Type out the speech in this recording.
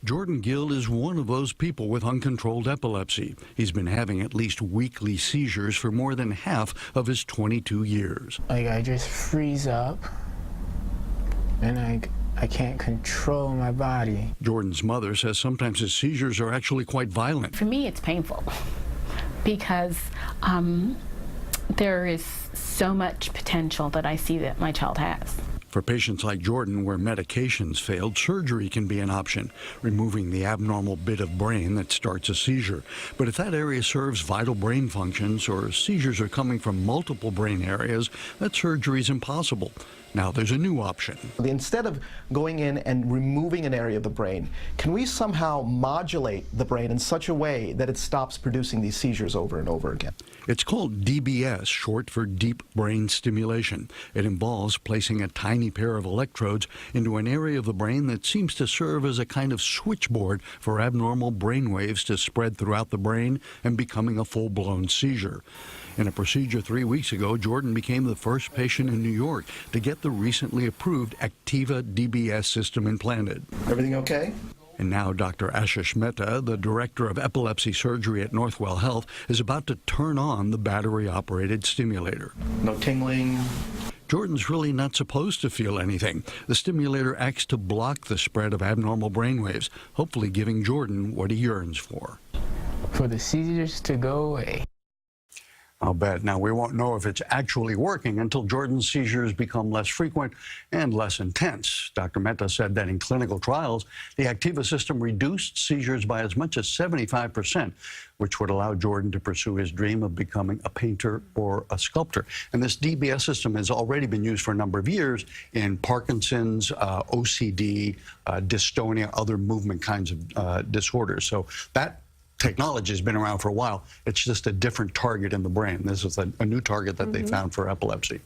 Jordan Gill is one of those people with uncontrolled epilepsy. He's been having at least weekly seizures for more than half of his 22 years. I just freeze up and I can't control my body. Jordan's mother says sometimes his seizures are actually quite violent. For me, it's painful because there is so much potential that I see that my child has. For patients like Jordan, where medications failed, surgery can be an option, removing the abnormal bit of brain that starts a seizure. But if that area serves vital brain functions or seizures are coming from multiple brain areas, that surgery is impossible. Now there's a new option. Instead of going in and removing an area of the brain, can we somehow modulate the brain in such a way that it stops producing these seizures over and over again? It's called DBS, short for deep brain stimulation. It involves placing a tiny pair of electrodes into an area of the brain that seems to serve as a kind of switchboard for abnormal brain waves to spread throughout the brain and becoming a full-blown seizure. In a procedure 3 weeks ago, Jordan became the first patient in New York to get the recently approved Activa DBS system implanted. Everything okay? And now Dr. Ashish Mehta, the director of epilepsy surgery at Northwell Health, is about to turn on the battery-operated stimulator. No tingling? Jordan's really not supposed to feel anything. The stimulator acts to block the spread of abnormal brainwaves, hopefully giving Jordan what he yearns for. For the seizures to go away. I'll bet. Now, we won't know if it's actually working until Jordan's seizures become less frequent and less intense. Dr. Mehta said that in clinical trials, the Activa system reduced seizures by as much as 75%, which would allow Jordan to pursue his dream of becoming a painter or a sculptor. And this DBS system has already been used for a number of years in Parkinson's, OCD, dystonia, other movement kinds of disorders. So that technology has been around for a while. It's just a different target in the brain. This is a new target that they found for epilepsy.